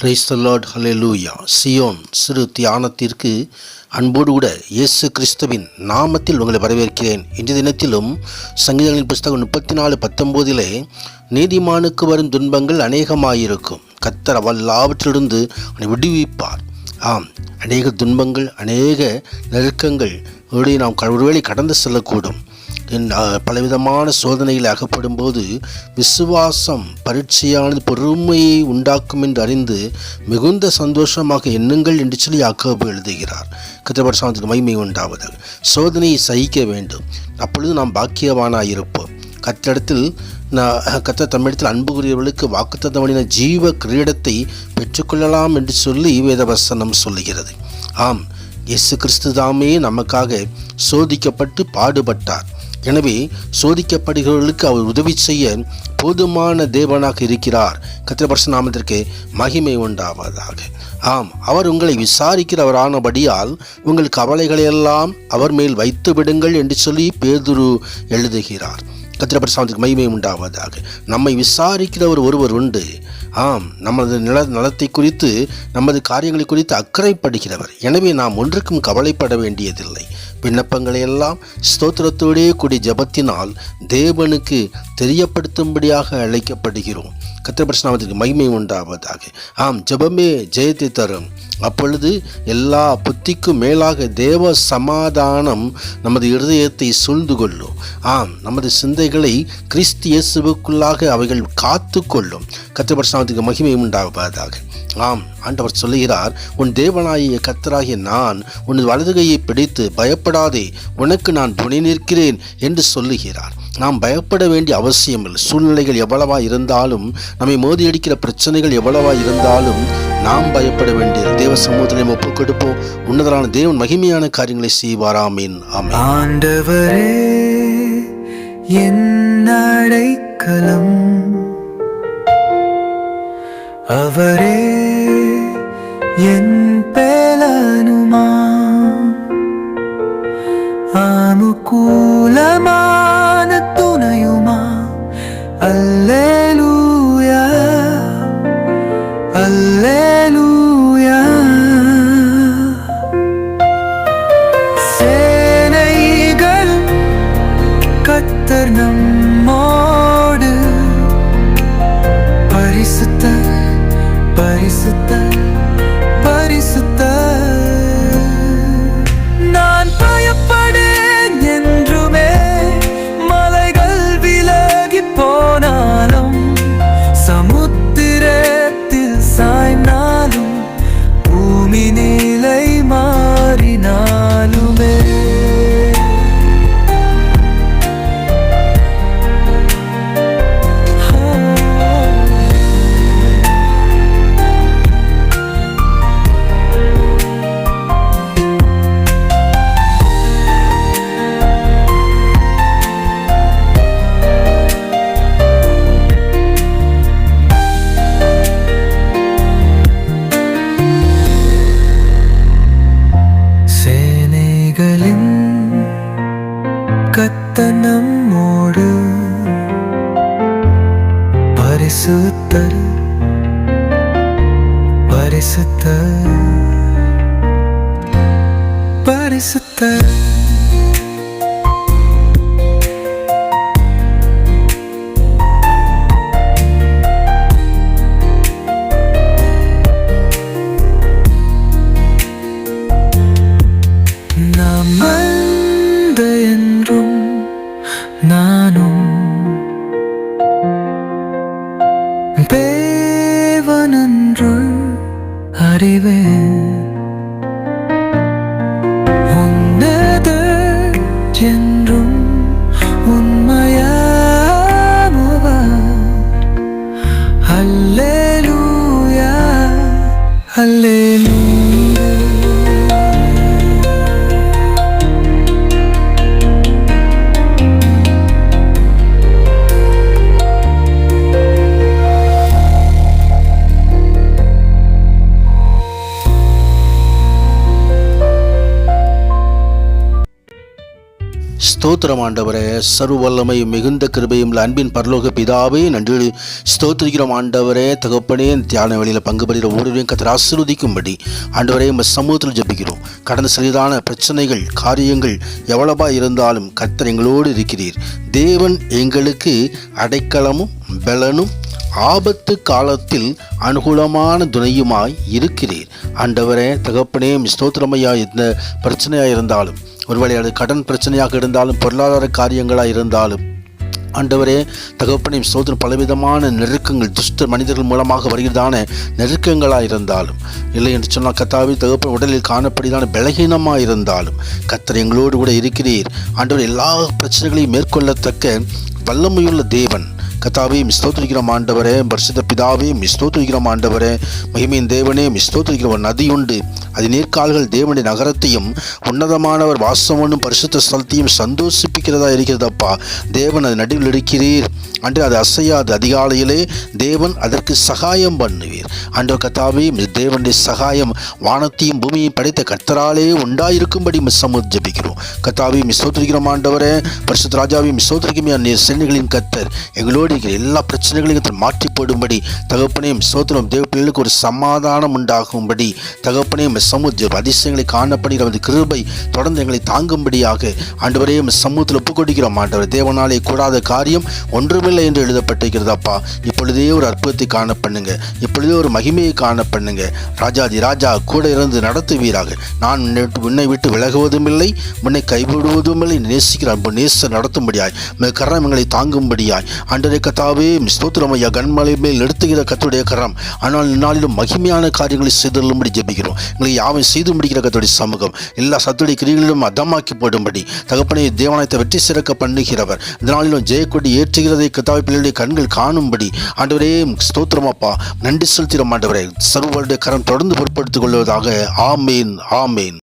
Praise the Lord, hallelujah. Zion சிறு தியானத்திற்கு அன்போடு கூட இயேசு கிறிஸ்துவின் நாமத்தில் உங்களை வரவேற்கிறேன். இன்றைய தினத்திலும் சங்கீதங்களின் புஸ்தகம் 34:19 நீதிமானுக்கு வரும் துன்பங்கள் அநேகமாயிருக்கும், கர்த்தர் எல்லாவற்றிலிருந்து அவனை விடுவிப்பார். ஆம், அநேக துன்பங்கள், அநேக நெருக்கங்கள் நாம் ஒருவேளை கடந்து செல்லக்கூடும். பலவிதமான சோதனையில் அகப்படும் போது விசுவாசம் பரீட்சையானது பொறுமையை உண்டாக்கும் என்று அறிந்து மிகுந்த சந்தோஷமாக எண்ணுங்கள் என்று சொல்லி யாக்கோபு எழுதுகிறார். கர்த்தருக்கு மகிமை உண்டாவதாக. சோதனையை சகிக்க வேண்டும், அப்பொழுது நாம் பாக்கியவானாக இருப்போம். கர்த்தர் தம்மிடத்தில் அன்பு கூறியவர்களுக்கு வாக்குத்தத்தம் பண்ணின ஜீவ கிரீடத்தை பெற்றுக்கொள்ளலாம் என்று சொல்லி வேதவசனம் சொல்லுகிறது. ஆம், இயேசு கிறிஸ்து தாமே நமக்காக சோதிக்கப்பட்டு பாடுபட்டார். எனவே சோதிக்கப்படுகிறவர்களுக்கு அவர் உதவி செய்ய போதுமான தேவனாக இருக்கிறார். கர்த்தர் நாமத்திற்கு மகிமை உண்டாவதாக. ஆம், அவர் உங்களை விசாரிக்கிறவரானபடியால் உங்கள் கவலைகளையெல்லாம் அவர் மேல் வைத்து விடுங்கள் என்று சொல்லி பேதுரு எழுதுகிறார். கர்த்தருக்கு மகிமை உண்டாவதாக. நம்மை விசாரிக்கிறவர் ஒருவர் உண்டு. ஆம், நமது நலத்தை குறித்து, நமது காரியங்களை குறித்து அக்கறைப்படுகிறவர். எனவே நாம் ஒன்றுக்கும் கவலைப்பட வேண்டியதில்லை. விண்ணப்பங்களை எல்லாம் ஸ்தோத்திரத்தோடே கூடிய ஜெபத்தினால் தேவனுக்கு தெரியப்படுத்தும்படியாக அழைக்கப்படுகிறோம். கர்த்தர் நாமத்திற்கு மகிமை உண்டாவதாக. ஆம், ஜெபமே ஜெயத்தை தரும். அப்பொழுது எல்லா புத்திக்கும் மேலாக தேவ சமாதானம் நமது இருதயத்தை சூழ்ந்து கொள்ளும். ஆம், நமது சிந்தைகளை கிறிஸ்து இயேசுவுக்குள்ளாக அவைகள் காத்து கொள்ளும். கர்த்தர் நாமத்திற்கு மகிமை உண்டாவதாக. ஆம், ஆண்டவர் சொல்லுகிறார், உன் தேவனாகிய கர்த்தராகிய நான் உன் வலதுகையை பிடித்து பயப்படாதே, உனக்கு நான் துணை நிற்கிறேன் என்று சொல்லுகிறார். நாம் பயப்பட வேண்டிய அவசியம் இல்லை. சூழ்நிலைகள் எவ்வளவா இருந்தாலும், நம்மை மோதியடிக்கிற பிரச்சனைகள் எவ்வளவா இருந்தாலும் நாம் பயப்பட வேண்டிய தேவ சமூகத்திலே ஒப்புக் கொடுப்போம். உன்னதரான தேவன் மகிமையான காரியங்களை செய்வார். ஆமென். ஆமென். ஆண்டவரே என் அடைக்கலம், அவரே என் பேலனுமா, அனுகூலமான துணையுமா. அல்லேலூயா, அல்லேலூயா. சேனைகள் கர்த்தர் நம்மோடு, பரிசுத்தர் பரிசுத்தர் பரிசுத்தர். நான் பயப்படேன் என்றுமே, மலைகள் விலகி போனாலும், சமுத்திரத்தில் சாய்ந்தாலும், பூமி நிலை மாறினாலுமே. கர்த்தர் நம்மோடு, பரிசுத்தர் பரிசுத்தர் பரிசுத்தர். என்றும் நானும் தேவனென்று அறிவேன், உன்னதர் என்றும் உண்மையானவர். அல்லேலூயா, அல்லேலூயா. ஸ்தோத்திரம் ஆண்டவரே. சர்வ வல்லமையும் மிகுந்த கிருபையும் அன்பின் பரலோக பிதாவே நன்றி ஸ்தோத்திரிக்கிறோம் ஆண்டவரே. தகப்பனே, தியான வழியில் பங்கு பெறுகிற ஒவ்வொருவரையும் கர்த்தர் ஆசீர்வதிக்கும்படி ஆண்டவரே உம்மை சமூகத்தில் ஜெபிக்கிறோம். கடந்த சிறிதான பிரச்சனைகள் காரியங்கள் எவ்வளவா இருந்தாலும் கர்த்தர் எங்களோடு இருக்கிறீர். தேவன் எங்களுக்கு அடைக்கலமும் பலனும் ஆபத்து காலத்தில் அனுகூலமான துணையுமாய் இருக்கிறீர். ஆண்டவரே தகப்பனே, ஸ்தோத்திரமையா எந்த பிரச்சனையாக இருந்தாலும், ஒருவேளை அது கடன் பிரச்சனையாக இருந்தாலும், பொருளாதார காரியங்களாக இருந்தாலும், ஆண்டவரே தகப்பனையும் ஸ்தோத்திரம் பலவிதமான நெருக்கங்கள் துஷ்ட மனிதர்கள் மூலமாக வருகிறதான நெருக்கங்களாக இருந்தாலும், இல்லை என்று சொன்னால் கர்த்தாவே தகப்பன் உடலில் காணப்படிதான பலகீனமாக இருந்தாலும் கர்த்தர் எங்களோடு கூட இருக்கிறீர். ஆண்டவர் எல்லா பிரச்சனைகளையும் மேற்கொள்ளத்தக்க வல்லமையுள்ள தேவன். கர்த்தாவே ஸ்தோத்திரிக்கிறோம் ஆண்டவரே. பரிசுத்த பிதாவே ஸ்தோத்திரிக்கிறோம் ஆண்டவரே. மகிமையின் தேவனே ஸ்தோத்திரிக்கிறோம். ஒரு நதி உண்டு, அது நீர்க்கால்கள் தேவனுடைய நகரத்தையும் உன்னதமானவர் வாசம் பண்ணும் பரிசுத்த ஸ்தலத்தையும் சந்தோஷிப்பிக்கிறதா இருக்கிறதப்பா. தேவன் அது நடுவில் இருக்கிறீர் அன்று அது அசையாது. அதிகாலையிலே தேவன் அதற்கு சகாயம் பண்ணுவீர். ஆண்டவர் கர்த்தாவே, தேவனுடைய சகாயம் வானத்தையும் பூமியையும் படைத்த கர்த்தராலே உண்டாயிருக்கும்படி ஜெபிக்கிறோம். கர்த்தாவே ஸ்தோத்திரிக்கிறோம் ஆண்டவரே. பரிசுத்த ராஜாவே ஸ்தோத்திரிக்கும். நீர் சென்னைகளின் கர்த்தர் எங்களோடு இருக்கிற எல்லா பிரச்சனைகளையும் மாற்றி போடும்படி தகப்பனையும் ஸ்தோத்திரம். தேவ பிள்ளைகளுக்கு ஒரு சமாதானம் உண்டாகும்படி தகப்பனையும் சமூக அதிசயங்களை காணப்படுகிற அந்த கிருபை தொடர்ந்து எங்களை தாங்கும்படியாக ஆண்டவரே சமூகத்தில் ஒப்புக் கொடுக்கிறோம். ஆண்டவர் தேவனாலே கூடாத காரியம் ஒன்றுமில்லை என்று எழுதப்பட்டிருக்கிறதப்பா. இப்பொழுதே ஒரு அற்புதத்தை காண பண்ணுங்க, இப்பொழுதே ஒரு மகிமையை காண பண்ணுங்க. ராஜாதி ராஜா கூட இருந்து நடத்துவீராக. நான் உன்னை விட்டு விலகுவதும் இல்லை, உன்னை கைவிடுவதும் இல்லை. நேசிக்கிற அன்பு நேச நடத்தும்படியாய் கரம் எங்களை தாங்கும்படியாய் ஆண்டவரே கர்த்தாவே ஸ்தோத்திரம் ஐயா. கண்மலை மேல் எடுத்துகிற கர்த்தருடைய கரம் ஆனால் இந்நாளிலும் மகிமையான காரியங்களை செய்துள்ளபடி ஜெபிக்கிறோம். எங்களை யாவை செய்து முடிக்கிற கர்த்தருடைய சமூகம் எல்லா சத்துடைய கிரிகளிலும் அதமாக்கி போடும்படி தகப்பனை தேவனாயத்தை வெற்றி சிறக்க பண்ணுகிறவர். இதனாலும் ஜெயக்கொடி ஏற்றுகிறதை கர்த்தாவே பிள்ளைகளுடைய கண்கள் காணும்படி ஆண்டவரே ஸ்தோத்திரமாப்பா. நன்றி செலுத்திடும் ஆண்டவரே. சர்வருடைய கரம் தொடர்ந்து பொறுப்படுத்திக் கொள்வதாக. ஆமேன், ஆமேன்.